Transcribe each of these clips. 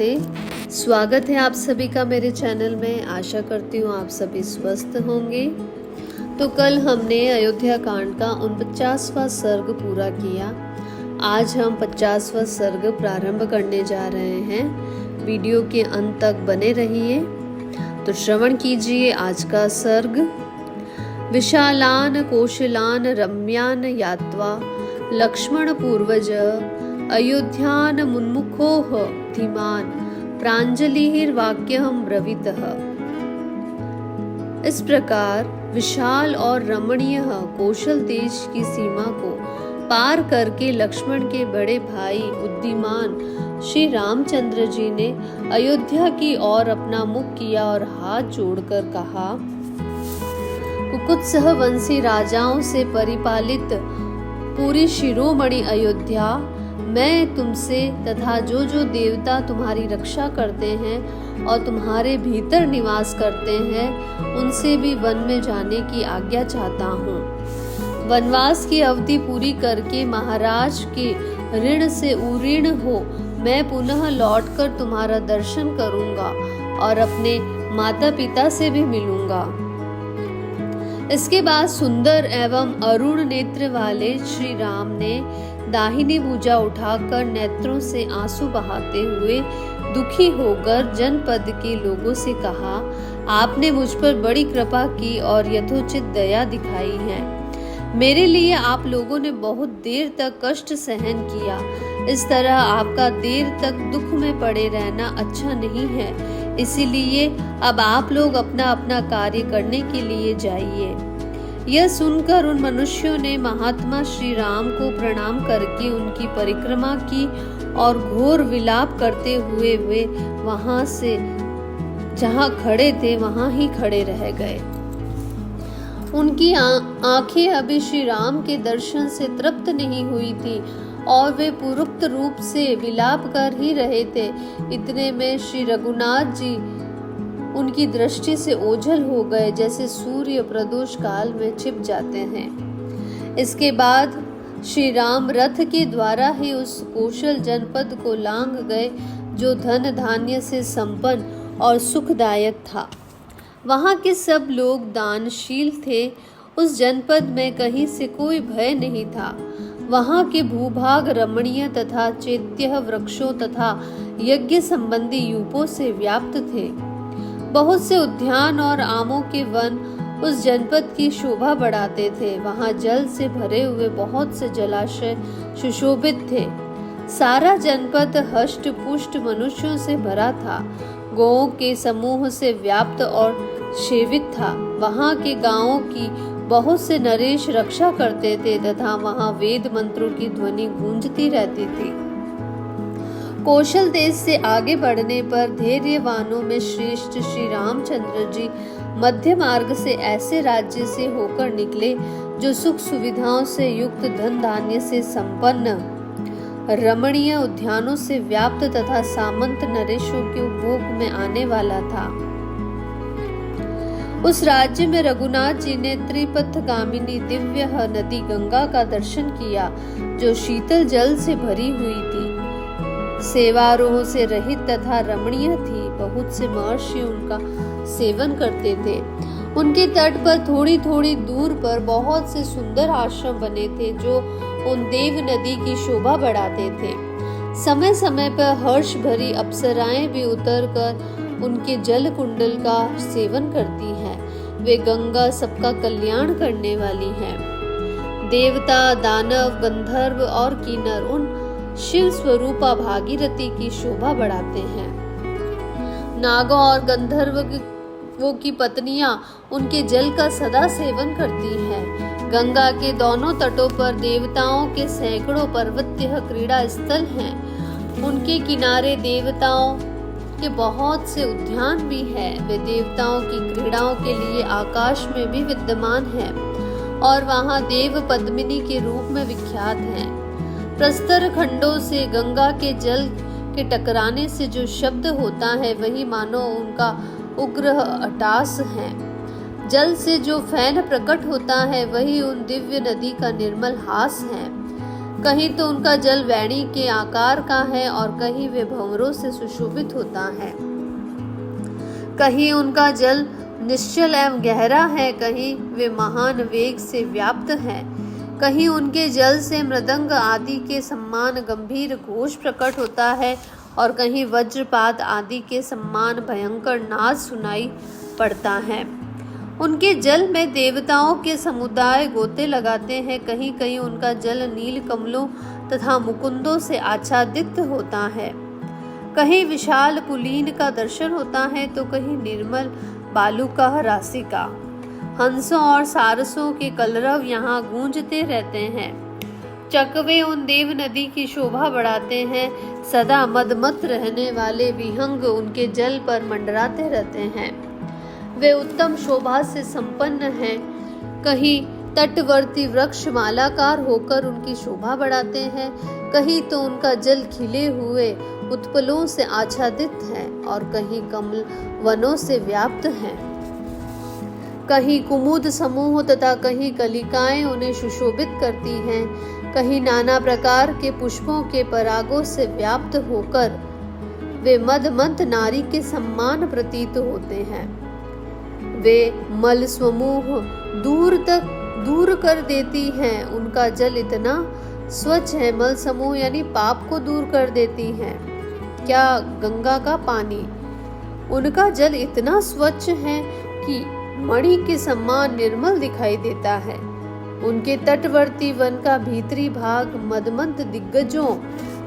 राधे। स्वागत है आप सभी का मेरे चैनल में। आशा करती हूँ आप सभी स्वस्थ होंगे। तो कल हमने अयोध्या कांड का 49वां सर्ग पूरा किया। आज हम 50वां सर्ग प्रारंभ करने जा रहे हैं। वीडियो के अंत तक बने रहिए। तो श्रवण कीजिए आज का सर्ग। विशालान कोशलान रम्यान यात्वा लक्ष्मण पूर्वज अयोध्यान मुन्मुखोह धीमान प्रांजलिर्वाक्यहं ब्रवीतः। इस प्रकार विशाल और रमणीय कौशल देश की सीमा को पार करके लक्ष्मण के बड़े भाई बुद्धिमान श्री रामचंद्र जी ने अयोध्या की ओर अपना मुख किया और हाथ जोड़कर कहा, कुकुत्सह वंशी राजाओं से परिपालित पूरी शिरोमणि अयोध्या, मैं तुमसे तथा जो जो देवता तुम्हारी रक्षा करते हैं और तुम्हारे भीतर निवास करते हैं उनसे भी वन में जाने की आज्ञा चाहता हूँ। वनवास की अवधि पूरी करके महाराज के ऋण से उऋण हो मैं पुनः लौटकर तुम्हारा दर्शन करूंगा और अपने माता पिता से भी मिलूंगा। इसके बाद सुंदर एवं अरुण नेत्र वाले श्री राम ने दाहिनी भुजा उठाकर नेत्रों से आंसू बहाते हुए दुखी होकर जनपद के लोगों से कहा, आपने मुझ पर बड़ी कृपा की और यथोचित दया दिखाई है। मेरे लिए आप लोगों ने बहुत देर तक कष्ट सहन किया। इस तरह आपका देर तक दुख में पड़े रहना अच्छा नहीं है। इसीलिए अब आप लोग अपना अपना कार्य करने के लिए जाइए। यह सुनकर उन मनुष्यों ने महात्मा श्री राम को प्रणाम करके उनकी परिक्रमा की और घोर विलाप करते हुए वे वहां से जहां खड़े थे वहां ही खड़े रह गए। उनकी आंखें अभी श्री राम के दर्शन से तृप्त नहीं हुई थी और वे पूर्वोक्त रूप से विलाप कर ही रहे थे। इतने में श्री रघुनाथ जी उनकी दृष्टि से ओझल हो गए, जैसे सूर्य प्रदोष काल में छिप जाते हैं। इसके बाद श्री राम रथ के द्वारा ही उस कौशल जनपद को लांघ गए जो धन धान्य से संपन्न और सुखदायक था। वहां के सब लोग दानशील थे। उस जनपद में कहीं से कोई भय नहीं था। वहां के भूभाग रमणीय तथा चैत्य वृक्षों तथा यज्ञ संबंधी यूपों से व्याप्त थे। बहुत से उद्यान और आमों के वन उस जनपद की शोभा बढ़ाते थे। वहां जल से भरे हुए बहुत से जलाशय सुशोभित थे। सारा जनपद हष्ट पुष्ट मनुष्यों से भरा था। गौओं के समूह से व्याप्त और सेवित था। वहां के गांवों की बहुत से नरेश रक्षा करते थे तथा वहां वेद मंत्रों की ध्वनि गूंजती रहती थी। कौशल देश से आगे बढ़ने पर धैर्यवानों में श्रेष्ठ श्री रामचंद्र जी मध्य मार्ग से ऐसे राज्य से होकर निकले जो सुख सुविधाओं से युक्त धन धान्य से संपन्न रमणीय उद्यानों से व्याप्त तथा सामंत नरेशों के उपभोग में आने वाला था। उस राज्य में रघुनाथ जी ने त्रिपथगामिनी दिव्य नदी गंगा का दर्शन किया जो शीतल जल से भरी हुई थी, सेवारोह से रहित तथा रमणीय थी। बहुत से महर्षि उनका सेवन करते थे। उनके तट पर थोड़ी थोड़ी दूर पर बहुत से सुंदर आश्रम बने थे जो उन देव नदी की शोभा बढ़ाते थे। समय समय पर हर्ष भरी अप्सराएं भी उतरकर उनके जल कुंडल का सेवन करती हैं। वे गंगा सबका कल्याण करने वाली हैं। देवता, दानव, गंधर्व और किन्नर उन शिव स्वरूपा भागीरथी की शोभा बढ़ाते हैं। नागों और गंधर्वों की पत्नियां उनके जल का सदा सेवन करती हैं। गंगा के दोनों तटों पर देवताओं के सैकड़ों पर्वतीय क्रीड़ा स्थल हैं। उनके किनारे देवताओं के बहुत से उद्यान भी हैं। वे देवताओं की क्रीड़ाओं के लिए आकाश में भी विद्यमान हैं और वहां देव पद्मिनी के रूप में विख्यात हैं। प्रस्तर खंडों से गंगा के जल के टकराने से जो शब्द होता है वही मानो उनका उग्र अट्टास है। जल से जो फैन प्रकट होता है वही उन दिव्य नदी का निर्मल हास है। कहीं तो उनका जल वेणी के आकार का है और कहीं वे भंवरों से सुशोभित होता है। कहीं उनका जल निश्चल एवं गहरा है, कहीं वे महान वेग से व्याप्त है। कहीं उनके जल से मृदंग आदि के समान गंभीर घोष प्रकट होता है और कहीं वज्रपात आदि के समान भयंकर नाद सुनाई पड़ता है। उनके जल में देवताओं के समुदाय गोते लगाते हैं। कहीं कहीं उनका जल नील कमलों तथा मुकुंदों से आच्छादित होता है। कहीं विशाल पुलीन का दर्शन होता है तो कहीं निर्मल बालू का राशि का। हंसों और सारसों के कलरव यहाँ गूंजते रहते हैं। चकवे उन देव नदी की शोभा बढ़ाते हैं। सदा मदमत रहने वाले विहंग उनके जल पर मंडराते रहते हैं। वे उत्तम शोभा से संपन्न हैं। कहीं तटवर्ती वृक्ष मालाकार होकर उनकी शोभा बढ़ाते हैं, कहीं तो उनका जल खिले हुए उत्पलों से आच्छादित है और कहीं कमल वनों से व्याप्त है। कहीं कुमुद समूह तथा कहीं कलिकाएं उन्हें सुशोभित करती हैं। कहीं नाना प्रकार के पुष्पों के परागों से व्याप्त होकर वे मदमंत नारी के सम्मान प्रतीत होते हैं। वे मल समूह दूर कर देती हैं। उनका जल इतना स्वच्छ है, मल समूह यानी पाप को दूर कर देती हैं। क्या गंगा का पानी, उनका जल इतना स्वच्छ है कि मणि के समान निर्मल दिखाई देता है। उनके तटवर्ती वन का भीतरी भाग मदमंत दिग्गजों,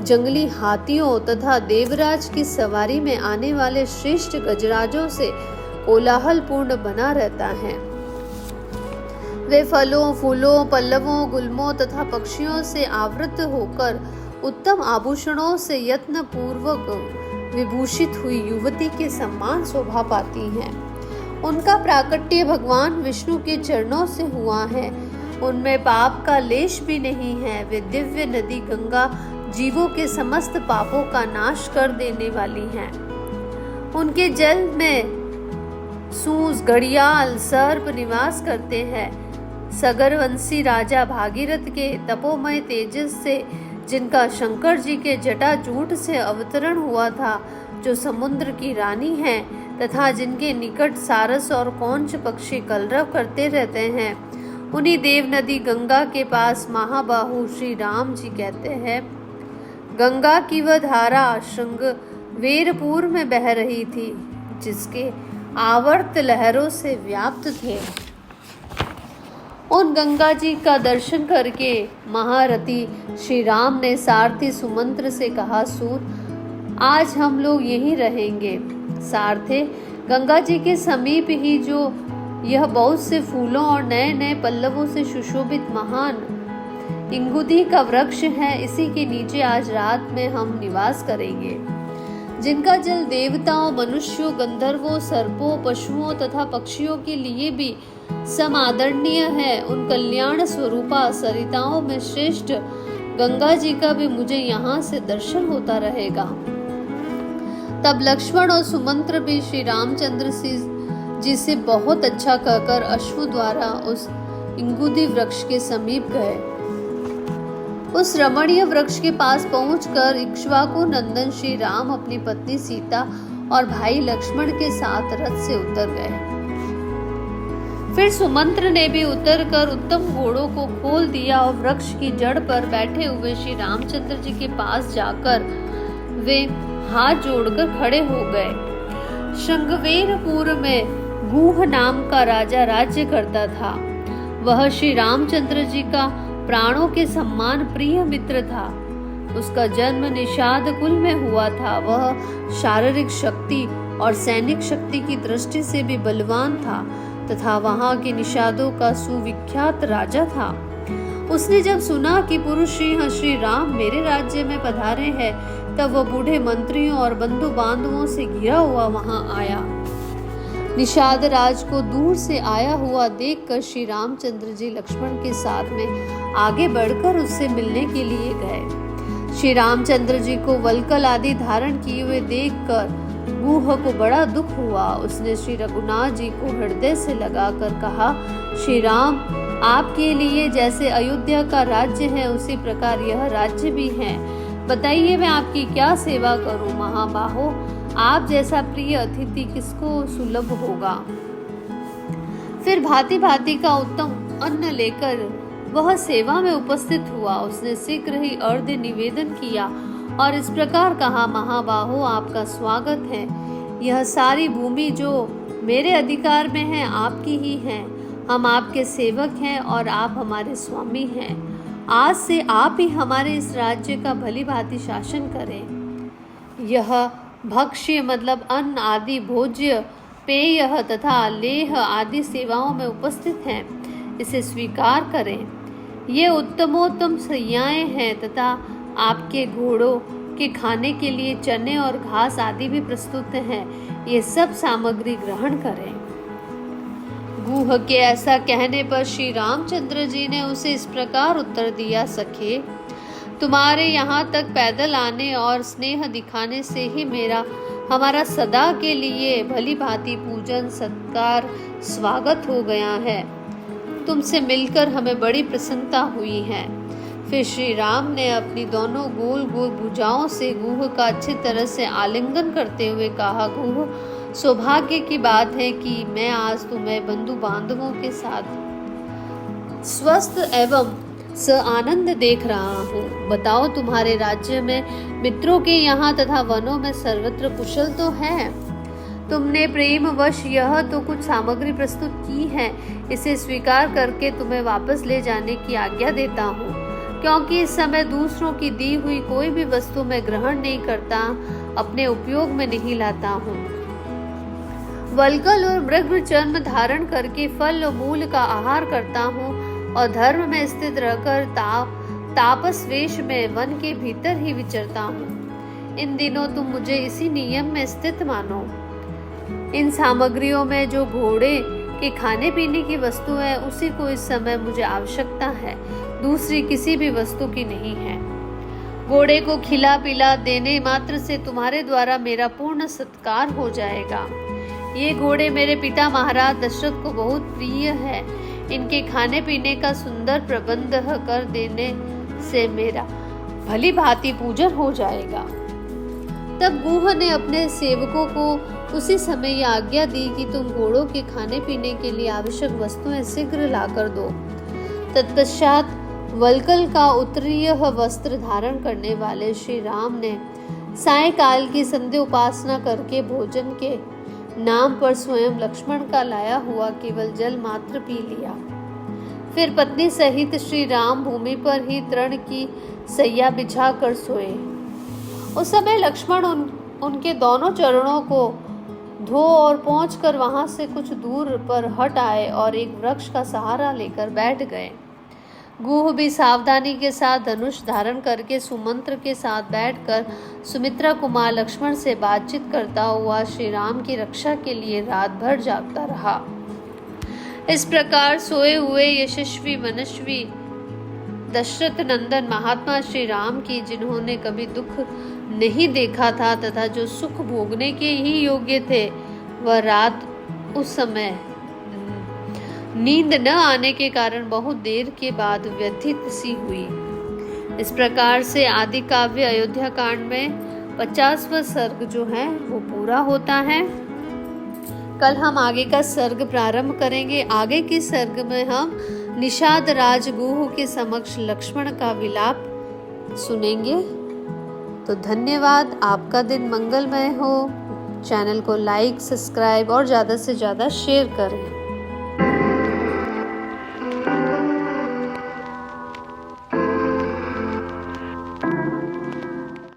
जंगली हाथियों तथा देवराज की सवारी में आने वाले श्रेष्ठ गजराजों से कोलाहल पूर्ण बना रहता है। वे फलों, फूलों, पल्लवों, गुल्मों तथा पक्षियों से आवृत होकर उत्तम आभूषणों से यत्न पूर्वक विभूषित हुई युवती के समान शोभा पाती हैं। उनका प्राकट्य भगवान विष्णु के चरणों से हुआ है। उनमें पाप का लेश भी नहीं है। वे दिव्य नदी गंगा जीवों के समस्त पापों का नाश कर देने वाली हैं। उनके जल में सूस, घड़ियाल, सर्प निवास करते हैं। सगरवंशी राजा भागीरथ के तपोमय तेजस से, जिनका शंकर जी के जटाजूट से अवतरण हुआ था, जो समुद्र की रानी है तथा जिनके निकट सारस और कौंच पक्षी कलरव करते रहते हैं, उन्हीं देव नदी गंगा के पास महाबाहु श्री राम जी कहते हैं, गंगा की वह धारा श्रृंगवेरपुर में बह रही थी, जिसके आवर्त लहरों से व्याप्त थे। उन गंगा जी का दर्शन करके महारथी श्री राम ने सारथी सुमंत्र से कहा, सूत, आज हम लोग यहीं रहेंगे। सारथे, गंगा जी के समीप ही जो यह बहुत से फूलों और नए नए पल्लवों से सुशोभित महान इंगुदी का वृक्ष है, इसी के नीचे आज रात में हम निवास करेंगे। जिनका जल देवताओं, मनुष्यों, गंधर्वों, सर्पों, पशुओं तथा पक्षियों के लिए भी समादरणीय है, उन कल्याण स्वरूपा सरिताओं में श्रेष्ठ गंगा जी का भी मुझे यहाँ से दर्शन होता रहेगा। तब लक्ष्मण और सुमंत्र भी श्री रामचंद्र जी से बहुत अच्छा कहकर अश्व द्वारा उस इंगुदी वृक्ष के समीप गए। उस रमणीय वृक्ष के पास पहुंचकर इक्ष्वाकु नंदन श्री राम अपनी पत्नी सीता और भाई लक्ष्मण के साथ रथ से उतर गए। फिर सुमंत्र ने भी उतरकर उत्तम घोड़ों को खोल दिया और वृक्ष की जड़ पर बैठे हुए श्री रामचंद्र जी के पास जाकर वे हाथ जोड़कर खड़े हो गए। श्रृंगवेरपुर में गुह नाम का राजा राज्य करता था। वह श्री रामचंद्र जी का प्राणों के सम्मान प्रिय मित्र था। उसका जन्म निषाद कुल में हुआ था। वह शारीरिक शक्ति और सैनिक शक्ति की दृष्टि से भी बलवान था तथा वहां के निषादों का सुविख्यात राजा था। उसने जब सुना कि पुरुष सिंह श्री राम मेरे राज्य में पधारे हैं, तब वह बूढ़े मंत्रियों और बंधु बांधवों से घिरा हुआ वहां आया। निषाद राज को दूर से आया हुआ देखकर श्री रामचंद्र जी लक्ष्मण के साथ में आगे बढ़कर उससे मिलने के लिए गए। श्री रामचंद्र जी को वल्कल आदि धारण किए हुए देखकर गुह को बड़ा दुख हुआ। उसने श्री रघुनाथ जी को हृदय से लगाकर कहा, श्री राम, आपके लिए जैसे अयोध्या का राज्य है उसी प्रकार यह राज्य भी है। बताइए मैं आपकी क्या सेवा करूं महाबाहो। आप जैसा प्रिय अतिथि किसको सुलभ होगा। फिर भांति भांति का उत्तम अन्न लेकर वह सेवा में उपस्थित हुआ। उसने शीघ्र ही अर्घ्य निवेदन किया और इस प्रकार कहा, महाबाहो आपका स्वागत है। यह सारी भूमि जो मेरे अधिकार में है आपकी ही है। हम आपके सेवक हैं और आप हमारे स्वामी हैं। आज से आप ही हमारे इस राज्य का भली भांति शासन करें। यह भक्ष्य मतलब अन्न आदि, भोज्य पेय तथा लेह आदि सेवाओं में उपस्थित हैं, इसे स्वीकार करें। ये उत्तमोत्तम सैयाएं हैं तथा आपके घोड़ों के खाने के लिए चने और घास आदि भी प्रस्तुत हैं। ये सब सामग्री ग्रहण करें। गुह के ऐसा कहने पर श्री रामचंद्र जी ने उसे इस प्रकार उत्तर दिया, सखे तुम्हारे यहाँ तक पैदल आने और स्नेह दिखाने से ही हमारा सदा के लिए भली भांति पूजन सत्कार स्वागत हो गया है। तुमसे मिलकर हमें बड़ी प्रसन्नता हुई है। फिर श्री राम ने अपनी दोनों गोल गोल भुजाओं से गुह का अच्छी तरह से आलिंगन करते हुए कहा, गुह सौभाग्य की बात है कि मैं आज तुम्हें बंधु बांधवों के साथ स्वस्थ एवं स आनंद देख रहा हूँ। बताओ तुम्हारे राज्य में मित्रों के यहाँ तथा वनों में सर्वत्र कुशल तो है। तुमने प्रेमवश यह तो कुछ सामग्री प्रस्तुत की है, इसे स्वीकार करके तुम्हें वापस ले जाने की आज्ञा देता हूँ, क्योंकि इस समय दूसरों की दी हुई कोई भी वस्तु मैं ग्रहण नहीं करता, अपने उपयोग में नहीं लाता हूँ। वल्कल और मृग चर्म धारण करके फल और मूल का आहार करता हूँ और धर्म में स्थित रहकर तापस वेश में वन के भीतर ही विचरता हूँ। इन दिनों तुम मुझे इसी नियम में स्थित मानो। इन सामग्रियों में जो घोड़े के खाने पीने की वस्तु है उसी को इस समय मुझे आवश्यकता है, दूसरी किसी भी वस्तु की नहीं है। घोड़े को खिला पिला देने मात्र से तुम्हारे द्वारा मेरा पूर्ण सत्कार हो जाएगा। ये घोड़े मेरे पिता महाराज दशरथ को बहुत प्रिय है। इनके खाने पीने का सुंदर प्रबंध कर देने से मेरा भली भांति पूजन हो जाएगा। तब गुह ने अपने सेवकों को उसी समय यह आज्ञा दी कि तुम घोड़ों के खाने पीने के लिए आवश्यक वस्तुएं शीघ्र लाकर दो। तत्पश्चात वल्कल का उत्तरीय वस्त्र धारण करने वाले श्री राम ने सायंकाल की संध्या उपासना करके भोजन के नाम पर स्वयं लक्ष्मण का लाया हुआ केवल जल मात्र पी लिया। फिर पत्नी सहित श्री राम भूमि पर ही तृण की सैया बिछा कर सोए। उस समय लक्ष्मण उनके दोनों चरणों को धो और पहुंचकर वहां से कुछ दूर पर हट आए और एक वृक्ष का सहारा लेकर बैठ गए। गुह भी सावधानी के साथ धनुष धारण करके सुमंत्र के साथ बैठकर सुमित्रा कुमार लक्ष्मण से बातचीत करता हुआ श्री राम की रक्षा के लिए रात भर जागता रहा। इस प्रकार सोए हुए यशस्वी मनस्वी दशरथ नंदन महात्मा श्री राम की, जिन्होंने कभी दुख नहीं देखा था तथा जो सुख भोगने के ही योग्य थे, वह रात उस समय नींद न आने के कारण बहुत देर के बाद व्यथित सी हुई। इस प्रकार से आदि काव्य अयोध्या कांड में 50वां सर्ग जो है वो पूरा होता है। कल हम आगे का सर्ग प्रारंभ करेंगे। आगे की सर्ग में हम निषाद राज गुह के समक्ष लक्ष्मण का विलाप सुनेंगे। तो धन्यवाद। आपका दिन मंगलमय हो। चैनल को लाइक, सब्सक्राइब और ज़्यादा से ज़्यादा शेयर करें।